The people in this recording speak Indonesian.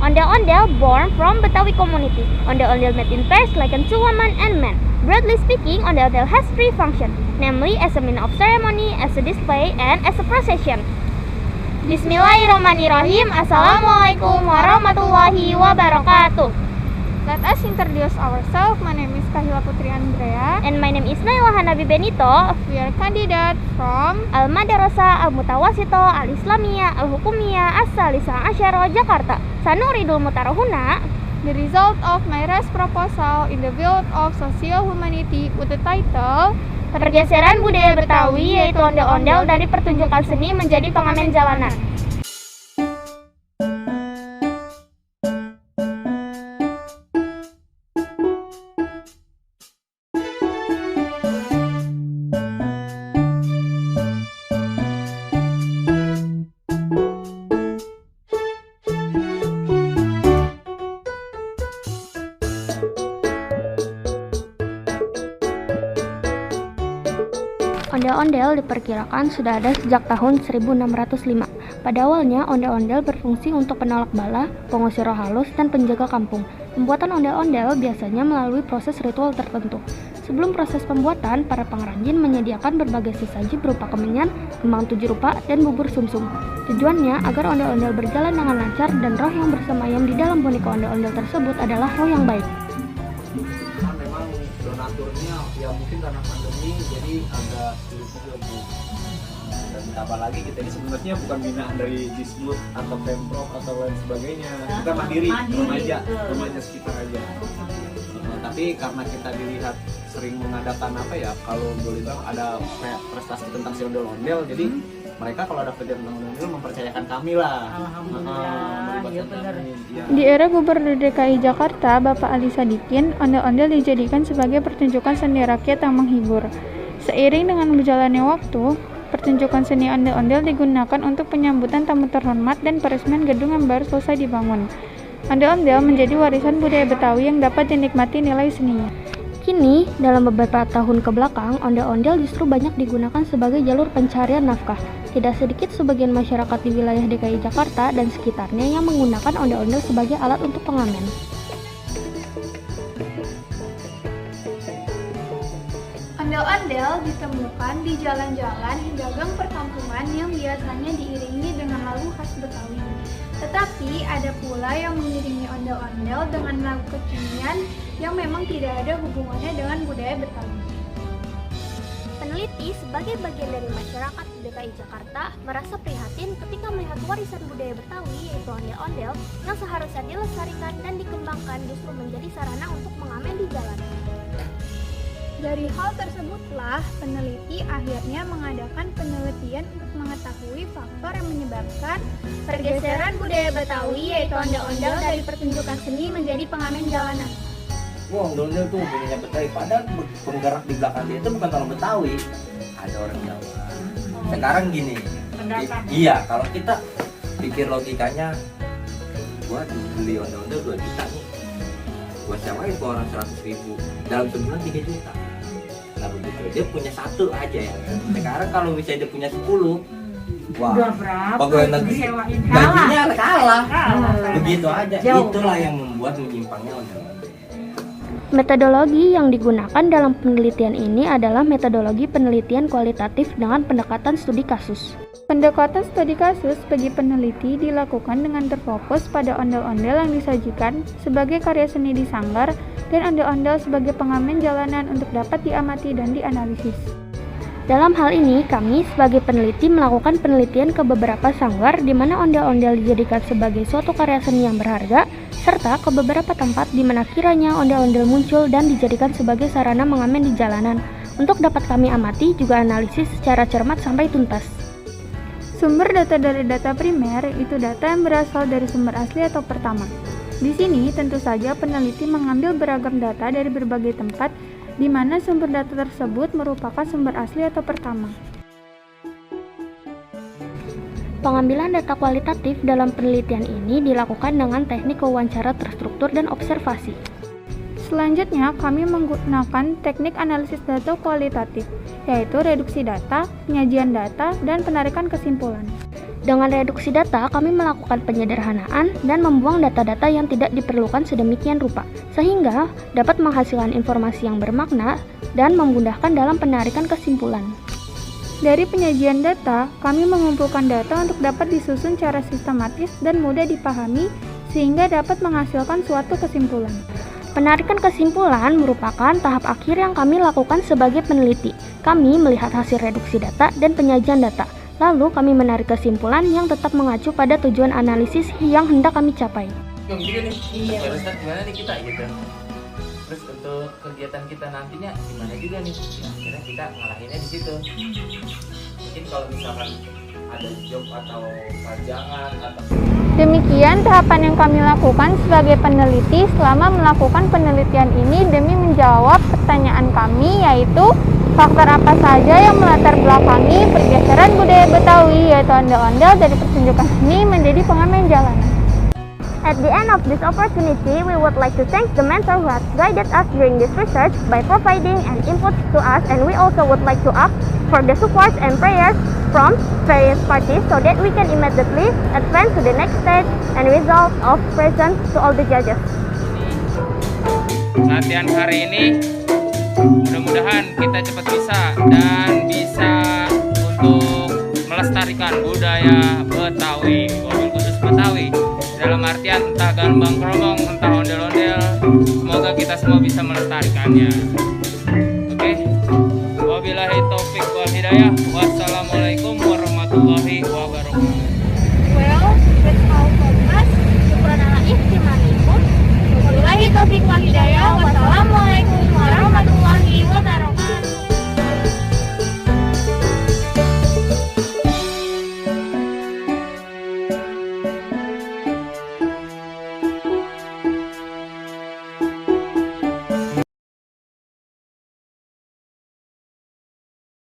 Ondel-ondel born from Betawi community. Ondel-ondel made in pairs like two women and men. Broadly speaking, ondel-ondel has three functions, namely as a means of ceremony, as a display, and as a procession. Bismillahirrahmanirrahim. Assalamualaikum warahmatullahi wabarakatuh. Let us introduce ourselves. My name is Kahila Putri Andrea. And my name is Naila Hanabi Benito. We are candidate from Al-Madrasah Al-Mutawasito Al-Islamiyah Al-Hukumiyah As-Salisa Asyara Jakarta. Sanuridul Mutarahuna. The result of my race proposal in the field of social humanity with the title Pergeseran Budaya Betawi, yaitu ondel-ondel dari pertunjukan seni menjadi pengamen jalanan. Ondel-ondel diperkirakan sudah ada sejak tahun 1605. Pada awalnya, ondel-ondel berfungsi untuk penolak bala, pengusir roh halus, dan penjaga kampung. Pembuatan ondel-ondel biasanya melalui proses ritual tertentu. Sebelum proses pembuatan, para pengrajin menyediakan berbagai sesaji berupa kemenyan, kembang tujuh rupa, dan bubur sumsum. Tujuannya agar ondel-ondel berjalan dengan lancar dan roh yang bersemayam di dalam boneka ondel-ondel tersebut adalah roh yang baik. Memang donaturnya ya mungkin karena pandemi jadi agak sulit juga Bu. Dan ditambah lagi kita ini sebenarnya bukan binaan dari Disbud atau Pemprov atau lain sebagainya. Kita mandiri remaja sekitar aja. Tapi karena kita dilihat sering mengadakan kalau boleh bilang ada prestasi tentang si ondel-ondel, jadi mereka kalau ada kerjaan tentang ondel-ondel mempercayakan kami lah. Di era Gubernur DKI Jakarta, Bapak Ali Sadikin, ondel-ondel dijadikan sebagai pertunjukan seni rakyat yang menghibur. Seiring dengan berjalannya waktu, pertunjukan seni ondel-ondel digunakan untuk penyambutan tamu terhormat dan peresmian gedung yang baru selesai dibangun. Ondel-ondel menjadi warisan budaya Betawi yang dapat dinikmati nilai seninya. Kini, dalam beberapa tahun ke belakang, ondel-ondel justru banyak digunakan sebagai jalur pencarian nafkah. Tidak sedikit sebagian masyarakat di wilayah DKI Jakarta dan sekitarnya yang menggunakan ondel-ondel sebagai alat untuk pengamen. Ondel-ondel ditemukan di jalan-jalan hingga gang perkampungan yang biasanya diiringi dengan lagu khas Betawi. Tetapi ada pula yang mengiringi ondel-ondel dengan lagu kekinian yang memang tidak ada hubungannya dengan budaya Betawi. Peneliti sebagai bagian dari masyarakat DKI Jakarta merasa prihatin ketika melihat warisan budaya Betawi yaitu ondel-ondel yang seharusnya dilestarikan dan dikembangkan justru menjadi sarana untuk mengamen di jalanan. Dari hal tersebutlah, peneliti akhirnya mengadakan penelitian untuk mengetahui faktor yang menyebabkan pergeseran budaya Betawi yaitu ondel-ondel dari pertunjukan seni menjadi pengamen jalanan. Wah, ondel-ondel tuh punya Betawi, padahal penggerak di belakang dia itu bukan orang Betawi, ada orang Jawa. Sekarang gini, iya kalau kita pikir logikanya, gua beli ondel-ondel 2 juta nih, gua sewain ke orang 100.000, dalam sebulan 3 juta. Nah begitu, dia punya 1 aja ya. Sekarang kalau misalnya dia punya 10, wah, pegawai negeri gajinya kalah. Begitu aja, itulah yang membuat menyimpangnya ondel-ondel. Metodologi yang digunakan dalam penelitian ini adalah metodologi penelitian kualitatif dengan pendekatan studi kasus. Pendekatan studi kasus bagi peneliti dilakukan dengan terfokus pada ondel-ondel yang disajikan sebagai karya seni di sanggar dan ondel-ondel sebagai pengamen jalanan untuk dapat diamati dan dianalisis. Dalam hal ini, kami sebagai peneliti melakukan penelitian ke beberapa sanggar di mana ondel-ondel dijadikan sebagai suatu karya seni yang berharga, serta ke beberapa tempat di mana kiranya ondel-ondel muncul dan dijadikan sebagai sarana mengamen di jalanan. Untuk dapat kami amati juga analisis secara cermat sampai tuntas. Sumber data dari data primer itu data yang berasal dari sumber asli atau pertama. Di sini tentu saja peneliti mengambil beragam data dari berbagai tempat di mana sumber data tersebut merupakan sumber asli atau pertama. Pengambilan data kualitatif dalam penelitian ini dilakukan dengan teknik wawancara terstruktur dan observasi. Selanjutnya, kami menggunakan teknik analisis data kualitatif, yaitu reduksi data, penyajian data, dan penarikan kesimpulan. Dengan reduksi data, kami melakukan penyederhanaan dan membuang data-data yang tidak diperlukan sedemikian rupa, sehingga dapat menghasilkan informasi yang bermakna dan memudahkan dalam penarikan kesimpulan. Dari penyajian data, kami mengumpulkan data untuk dapat disusun secara sistematis dan mudah dipahami sehingga dapat menghasilkan suatu kesimpulan. Penarikan kesimpulan merupakan tahap akhir yang kami lakukan sebagai peneliti. Kami melihat hasil reduksi data dan penyajian data. Lalu kami menarik kesimpulan yang tetap mengacu pada tujuan analisis yang hendak kami capai. Juga nih, barusan gimana nih kita gitu. Terus untuk kegiatan kita nantinya gimana juga nih? Nah, akhirnya kita ngalahinnya di situ. Mungkin kalau misalkan ada job atau pajangan atau Demikian tahapan yang kami lakukan sebagai peneliti selama melakukan penelitian ini demi menjawab pertanyaan kami, yaitu faktor apa saja yang melatar belakangi pergeseran budaya Betawi, yaitu ondel-ondel dari pertunjukan seni menjadi pengamen jalanan. At the end of this opportunity, we would like to thank the mentor who has guided us during this research by providing an input to us, and we also would like to ask for the support and prayers from various parties so that we can immediately advance to the next stage and result of present to all the judges. latihan hari ini mudah-mudahan kita cepat bisa dan bisa untuk melestarikan budaya Betawi, wabil khusus Betawi. Dalam artian entah gambang kromong, entah ondel-ondel, semoga kita semua bisa melestarikannya. Oke, wabillahi taufik wal hidayah. Wassalamualaikum.